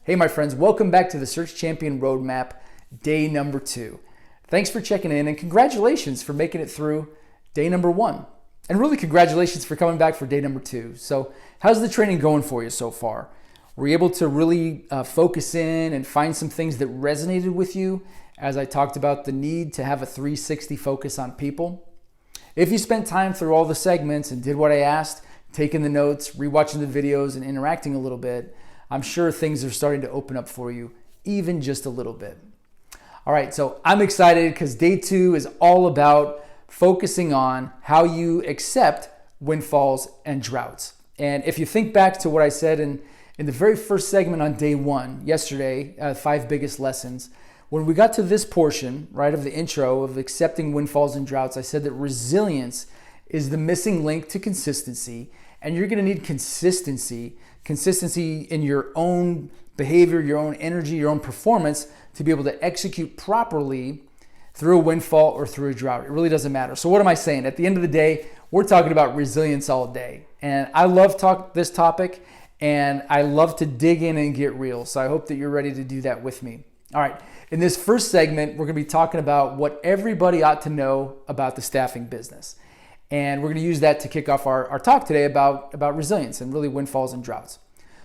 Hey my friends, welcome back to the Search Champion Roadmap, day number 2. Thanks for checking in and congratulations for making it through day number 1. And really congratulations for coming back for day number 2. So how's the training going for you so far? Were you able to really focus in and find some things that resonated with you as I talked about the need to have a 360 focus on people? If you spent time through all the segments and did what I asked, taking the notes, rewatching the videos and interacting a little bit, I'm sure things are starting to open up for you, even just a little bit. All right, so I'm excited because day 2 is all about focusing on how you accept windfalls and droughts. And if you think back to what I said in the very first segment on day 1, yesterday, 5 biggest lessons, when we got to this portion, right, of the intro of accepting windfalls and droughts, I said that resilience is the missing link to consistency, and you're going to need consistency in your own behavior, your own energy, your own performance to be able to execute properly through a windfall or through a drought. It really doesn't matter. So what am I saying? At the end of the day, we're talking about resilience all day. And I love this topic, and I love to dig in and get real. So I hope that you're ready to do that with me. All right, in this first segment, we're going to be talking about what everybody ought to know about the staffing business. And we're going to use that to kick off our talk today about resilience and really windfalls and droughts.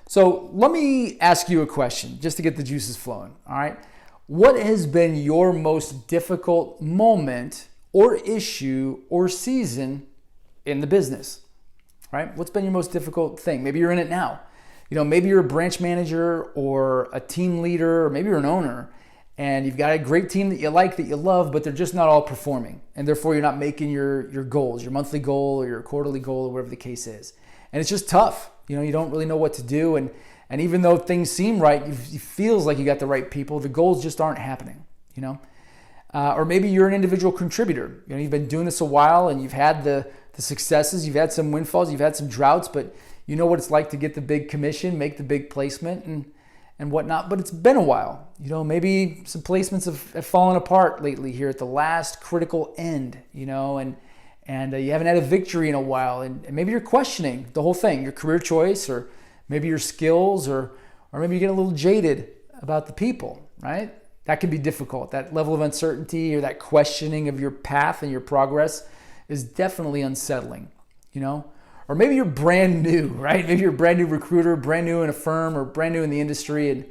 So let me ask you a question just to get the juices flowing. All right. What has been your most difficult moment or issue or season in the business? Right? What's been your most difficult thing? Maybe you're in it now. Maybe you're a branch manager or a team leader, or maybe you're an owner. And you've got a great team that you like, that you love, but they're just not all performing. And therefore, you're not making your goals, your monthly goal or your quarterly goal or whatever the case is. And it's just tough. You don't really know what to do. And even though things seem right, it feels like you got the right people, the goals just aren't happening, Or maybe you're an individual contributor. You've been doing this a while and you've had the successes, you've had some windfalls, you've had some droughts, but you know what it's like to get the big commission, make the big placement and whatnot, but it's been a while. Maybe some placements have fallen apart lately here at the last critical end, and you haven't had a victory in a while, and maybe you're questioning the whole thing, your career choice, or maybe your skills, or maybe you're getting a little jaded about the people, right? That can be difficult. That level of uncertainty or that questioning of your path and your progress is definitely unsettling, Or maybe you're brand new, right? Maybe you're a brand new recruiter, brand new in a firm or brand new in the industry, and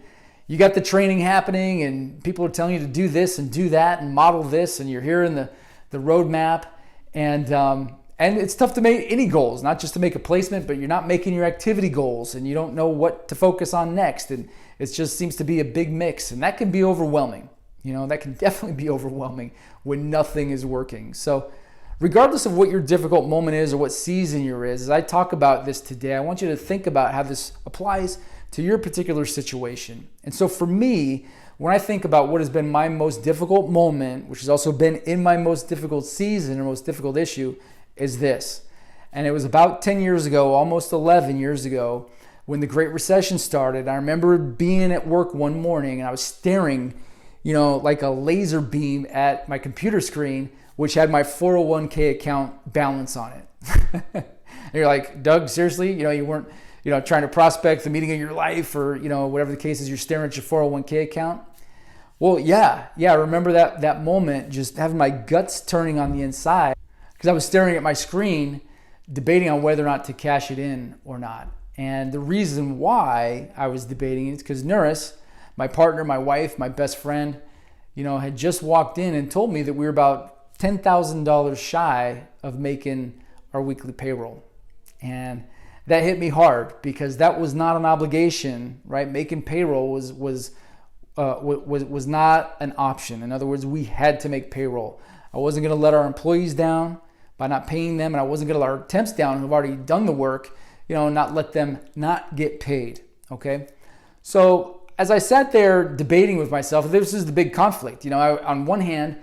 you got the training happening and people are telling you to do this and do that and model this, and you're hearing the roadmap, and it's tough to make any goals, not just to make a placement, but you're not making your activity goals and you don't know what to focus on next, and it just seems to be a big mix, and that can be overwhelming. That can definitely be overwhelming when nothing is working. So regardless of what your difficult moment is or what season you're in, as I talk about this today, I want you to think about how this applies to your particular situation. And so for me, when I think about what has been my most difficult moment, which has also been in my most difficult season or most difficult issue, is this. And it was about 10 years ago, almost 11 years ago, when the Great Recession started. I remember being at work one morning and I was staring, like a laser beam at my computer screen, which had my 401k account balance on it. And you're like, Doug, seriously? You weren't, trying to prospect the meeting of your life or, whatever the case is, you're staring at your 401k account. Well, yeah, I remember that moment, just having my guts turning on the inside because I was staring at my screen, debating on whether or not to cash it in or not. And the reason why I was debating is because Nuris, my partner, my wife, my best friend, had just walked in and told me that we were about $10,000 shy of making our weekly payroll. And that hit me hard because that was not an obligation, right? Making payroll was not an option. In other words, we had to make payroll. I wasn't going to let our employees down by not paying them, and I wasn't going to let our temps down who've already done the work, not let them not get paid, okay? So as I sat there debating with myself, this is the big conflict. On one hand,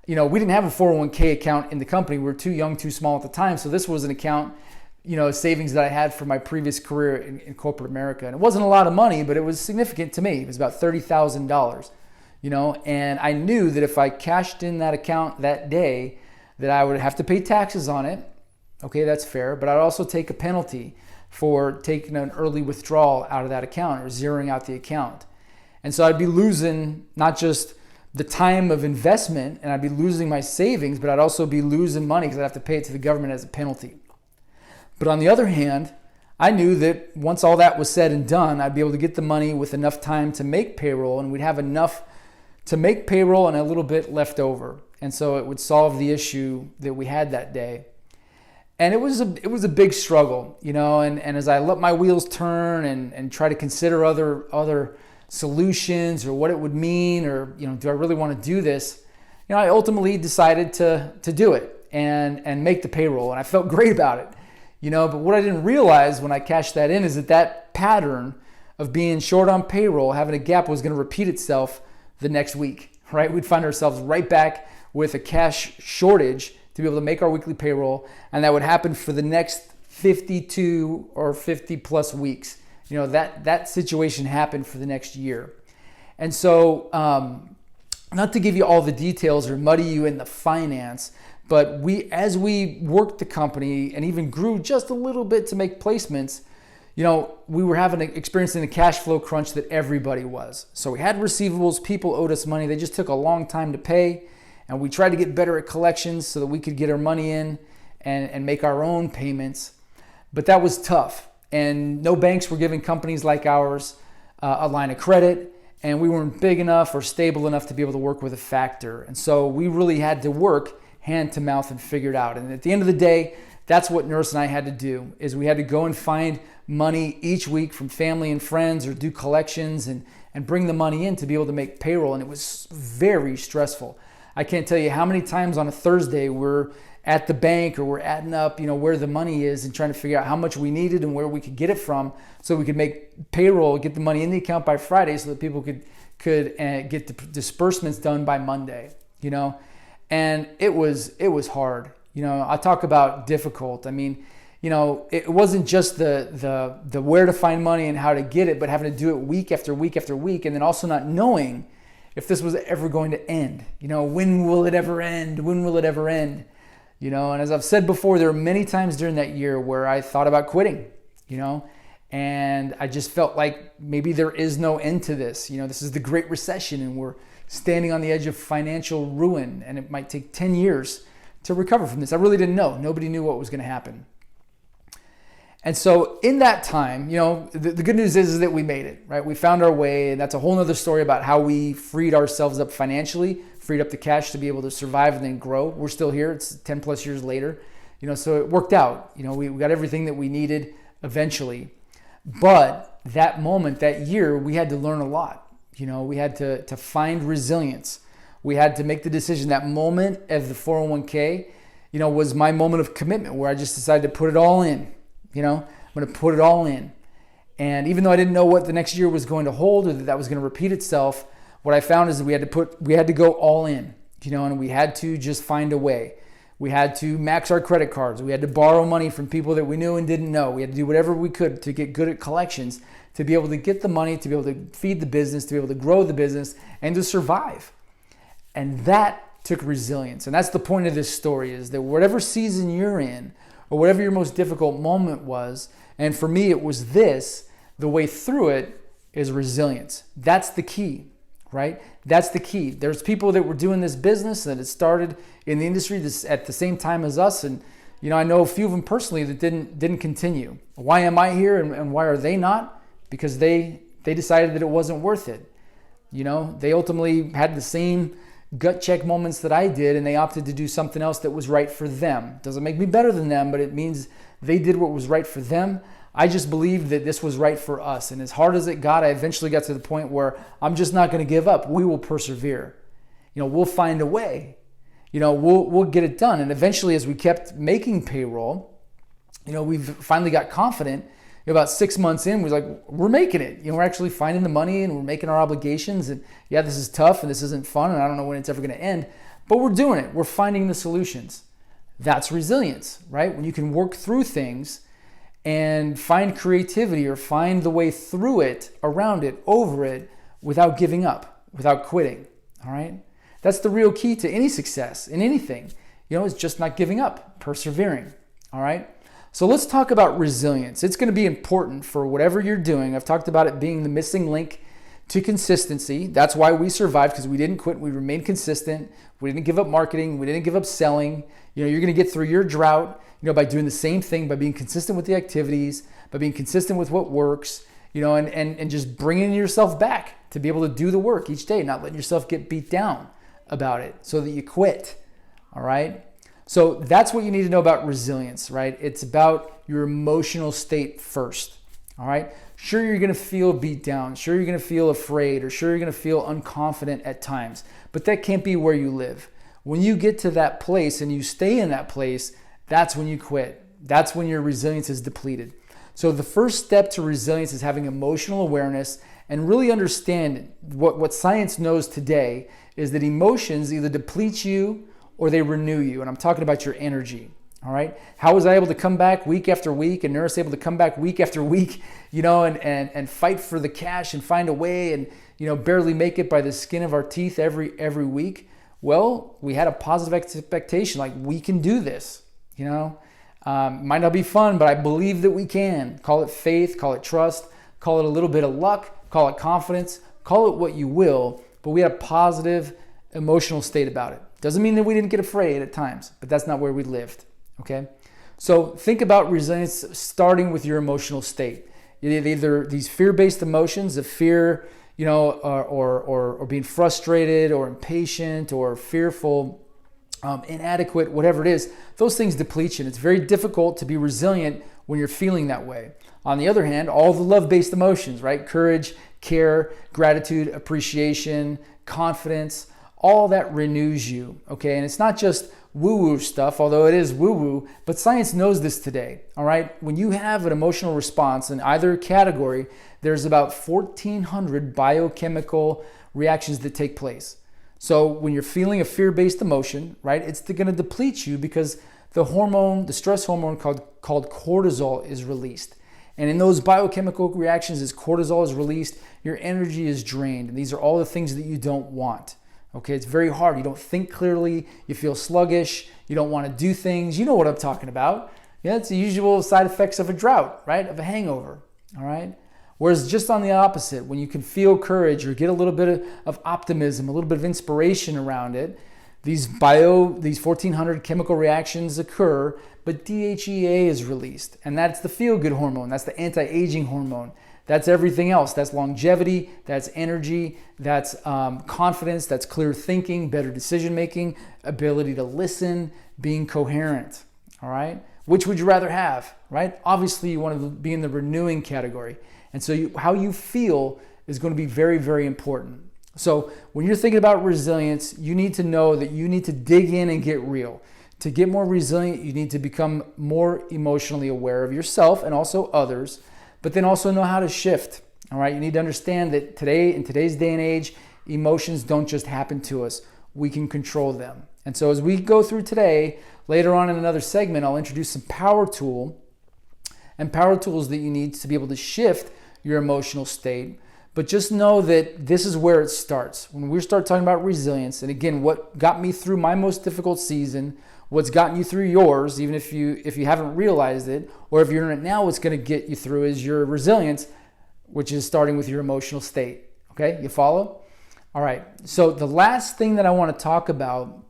we didn't have a 401k account in the company. We were too young, too small at the time. So this was an account, savings that I had from my previous career in corporate America. And it wasn't a lot of money, but it was significant to me. It was about $30,000, and I knew that if I cashed in that account that day, that I would have to pay taxes on it. Okay, that's fair. But I'd also take a penalty for taking an early withdrawal out of that account or zeroing out the account. And so I'd be losing not just the time of investment, and I'd be losing my savings, but I'd also be losing money because I'd have to pay it to the government as a penalty. But on the other hand, I knew that once all that was said and done, I'd be able to get the money with enough time to make payroll, and we'd have enough to make payroll and a little bit left over. And so it would solve the issue that we had that day. And it was a big struggle, and as I let my wheels turn and try to consider other solutions or what it would mean, or do I really want to do this, I ultimately decided to do it and make the payroll, and I felt great about it. But what I didn't realize when I cashed that in is that pattern of being short on payroll, having a gap, was going to repeat itself the next week, right? We'd find ourselves right back with a cash shortage to be able to make our weekly payroll, and that would happen for the next 52 or 50 plus weeks. That situation happened for the next year. And so, not to give you all the details or muddy you in the finance, but as we worked the company and even grew just a little bit to make placements, we were experiencing a cash flow crunch that everybody was. So we had receivables, people owed us money. They just took a long time to pay. And we tried to get better at collections so that we could get our money in and make our own payments. But that was tough. And no banks were giving companies like ours a line of credit. And we weren't big enough or stable enough to be able to work with a factor. And so we really had to work hand to mouth and figure it out. And at the end of the day, that's what Nurse and I had to do, is we had to go and find money each week from family and friends or do collections and bring the money in to be able to make payroll. And it was very stressful. I can't tell you how many times on a Thursday we're at the bank or we're adding up, where the money is and trying to figure out how much we needed and where we could get it from so we could make payroll, get the money in the account by Friday so that people could get the disbursements done by Monday, And it was hard. I talk about difficult. I mean, it wasn't just the where to find money and how to get it, but having to do it week after week after week, and then also not knowing if this was ever going to end. When will it ever end? When will it ever end? And as I've said before, there were many times during that year where I thought about quitting, and I just felt like maybe there is no end to this. This is the Great Recession and we're standing on the edge of financial ruin, and it might take 10 years to recover from this. I really didn't know. Nobody knew what was going to happen. And so in that time, the good news is that we made it, right? We found our way, and that's a whole nother story about how we freed ourselves up financially, freed up the cash to be able to survive and then grow. We're still here. It's 10 plus years later, so it worked out. We got everything that we needed eventually. But that moment, that year, we had to learn a lot. We had to find resilience. We had to make the decision. That moment of the 401k, was my moment of commitment where I just decided to put it all in. I'm going to put it all in. And even though I didn't know what the next year was going to hold or that was going to repeat itself, what I found is that we had to go all in, and we had to just find a way. We had to max our credit cards. We had to borrow money from people that we knew and didn't know. We had to do whatever we could to get good at collections, to be able to get the money, to be able to feed the business, to be able to grow the business, and to survive. And that took resilience. And that's the point of this story, is that whatever season you're in, or whatever your most difficult moment was, and for me it was this, the way through it is resilience. That's the key, right? That's the key. There's people that were doing this business that had started in the industry at the same time as us, and I know a few of them personally that didn't continue. Why am I here and why are they not? Because they decided that it wasn't worth it. They ultimately had the same gut check moments that I did, and they opted to do something else that was right for them. Doesn't make me better than them, but it means they did what was right for them. I just believed that this was right for us. And as hard as it got, I eventually got to the point where I'm just not going to give up. We will persevere. We'll find a way. We'll get it done. And eventually, as we kept making payroll, we've finally got confident. About 6 months in, we're making it. We're actually finding the money and we're making our obligations. And yeah, this is tough and this isn't fun and I don't know when it's ever going to end, but we're doing it. We're finding the solutions. That's resilience, right? When you can work through things and find creativity or find the way through it, around it, over it, without giving up, without quitting, all right? That's the real key to any success in anything. It's just not giving up, persevering, all right? So let's talk about resilience. It's going to be important for whatever you're doing. I've talked about it being the missing link to consistency. That's why we survived, because we didn't quit. We remained consistent. We didn't give up marketing. We didn't give up selling. You're going to get through your drought, by doing the same thing, by being consistent with the activities, by being consistent with what works, and just bringing yourself back to be able to do the work each day, not letting yourself get beat down about it so that you quit. All right. So that's what you need to know about resilience, right? It's about your emotional state first. All right. Sure, you're going to feel beat down. Sure, you're going to feel afraid, or sure, you're going to feel unconfident at times, but that can't be where you live. When you get to that place and you stay in that place, that's when you quit. That's when your resilience is depleted. So the first step to resilience is having emotional awareness and really understand what science knows today is that emotions either deplete you or they renew you. And I'm talking about your energy. All right. How was I able to come back week after week, and Nurse able to come back week after week, and fight for the cash and find a way and, barely make it by the skin of our teeth every week? Well, we had a positive expectation, like we can do this, might not be fun, but I believe that we can. Call it faith, call it trust, call it a little bit of luck, call it confidence, call it what you will, but we had a positive emotional state about it. Doesn't mean that we didn't get afraid at times, but that's not where we lived. Okay, so think about resilience starting with your emotional state. Either these fear-based emotions of fear, or being frustrated or impatient or fearful, inadequate, whatever it is, those things deplete you. And it's very difficult to be resilient when you're feeling that way. On the other hand, all the love-based emotions, right? Courage, care, gratitude, appreciation, confidence, all that renews you, okay? And it's not just woo-woo stuff, although it is woo-woo, but science knows this today, all right? When you have an emotional response in either category, there's about 1,400 biochemical reactions that take place. So when you're feeling a fear-based emotion, right, it's going to deplete you because the stress hormone called cortisol is released. And in those biochemical reactions, as cortisol is released, your energy is drained. And these are all the things that you don't want. Okay, it's very hard. You don't think clearly. You feel sluggish. You don't want to do things. You know what I'm talking about. Yeah, it's the usual side effects of a drought, right? Of a hangover, all right? Whereas just on the opposite, when you can feel courage or get a little bit of optimism, a little bit of inspiration around it, these 1,400 chemical reactions occur, but DHEA is released. And that's the feel-good hormone. That's the anti-aging hormone. That's everything else. That's longevity, that's energy, that's confidence, that's clear thinking, better decision-making, ability to listen, being coherent, all right? Which would you rather have, right? Obviously, you want to be in the renewing category. And so how you feel is going to be very, very important. So when you're thinking about resilience, you need to know that you need to dig in and get real. To get more resilient, you need to become more emotionally aware of yourself and also others, but then also know how to shift. All right, you need to understand that in today's day and age, emotions don't just happen to us. We can control them. And so as we go through today, later on in another segment, I'll introduce some power tools that you need to be able to shift your emotional state. But just know that this is where it starts. When we start talking about resilience, and again, what got me through my most difficult season, what's gotten you through yours, even if you haven't realized it, or if you're in it now, what's going to get you through is your resilience, which is starting with your emotional state. Okay, you follow? All right, so the last thing that I want to talk about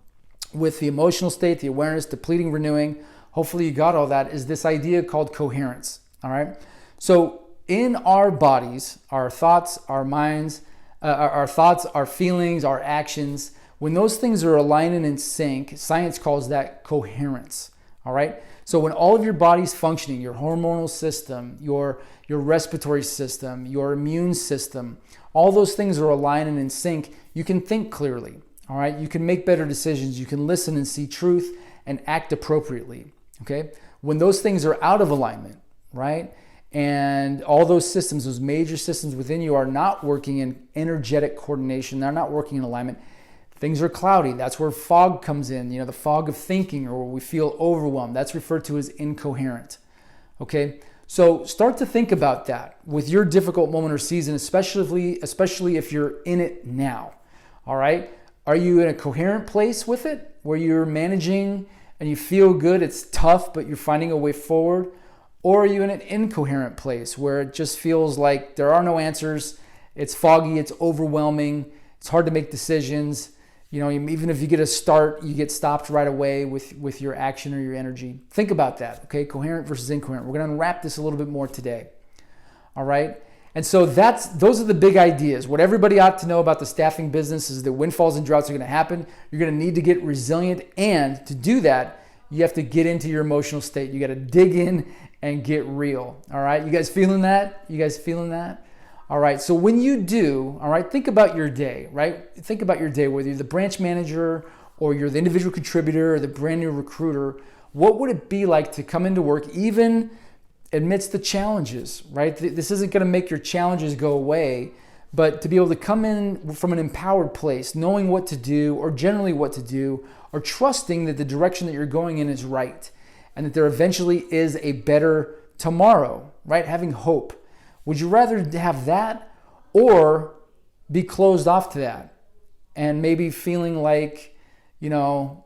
with the emotional state, the awareness, depleting, renewing, hopefully you got all that, is this idea called coherence. All right, so in our bodies, our thoughts, our minds, our feelings, our actions, when those things are aligned and in sync, science calls that coherence. All right. So when all of your body's functioning, your hormonal system, your respiratory system, your immune system, all those things are aligned and in sync, you can think clearly. All right. You can make better decisions. You can listen and see truth and act appropriately. Okay. When those things are out of alignment, right? And all those systems, those major systems within you are not working in energetic coordination. They're not working in alignment. Things are cloudy. That's where fog comes in, the fog of thinking, or where we feel overwhelmed. That's referred to as incoherent. Okay? So start to think about that with your difficult moment or season, especially if you're in it now. All right? Are you in a coherent place with it where you're managing and you feel good, it's tough, but you're finding a way forward? Or are you in an incoherent place where it just feels like there are no answers It's foggy, it's overwhelming, it's hard to make decisions. You know, even if you get a start, you get stopped right away with your action or your energy. Think about that, okay? Coherent versus incoherent. We're going to unwrap this a little bit more today, all right? And so those are the big ideas. What everybody ought to know about the staffing business is that windfalls and droughts are going to happen. You're going to need to get resilient, and to do that, you have to get into your emotional state. You got to dig in and get real, all right? You guys feeling that? You guys feeling that? All right, so when you do, all right, think about your day, right? Think about your day, whether you're the branch manager or you're the individual contributor or the brand new recruiter. What would it be like to come into work even amidst the challenges, right? This isn't going to make your challenges go away, but to be able to come in from an empowered place, knowing what to do or generally what to do, or trusting that the direction that you're going in is right and that there eventually is a better tomorrow, right? Having hope. Would you rather have that or be closed off to that and maybe feeling like, you know,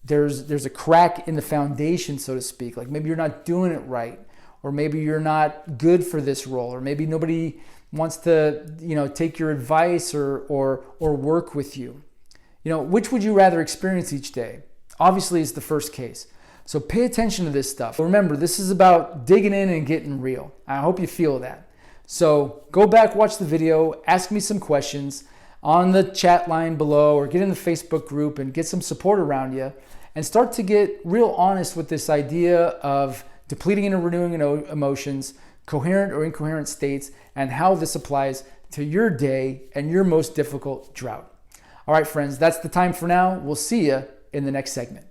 there's a crack in the foundation, so to speak, like maybe you're not doing it right, or maybe you're not good for this role, or maybe nobody wants to, you know, take your advice or work with you. You know, which would you rather experience each day? Obviously, it's the first case. So pay attention to this stuff. Remember, this is about digging in and getting real. I hope you feel that. So go back, watch the video, ask me some questions on the chat line below, or get in the Facebook group and get some support around you, and start to get real honest with this idea of depleting and renewing emotions, coherent or incoherent states, and how this applies to your day and your most difficult drought. All right, friends, that's the time for now. We'll see you in the next segment.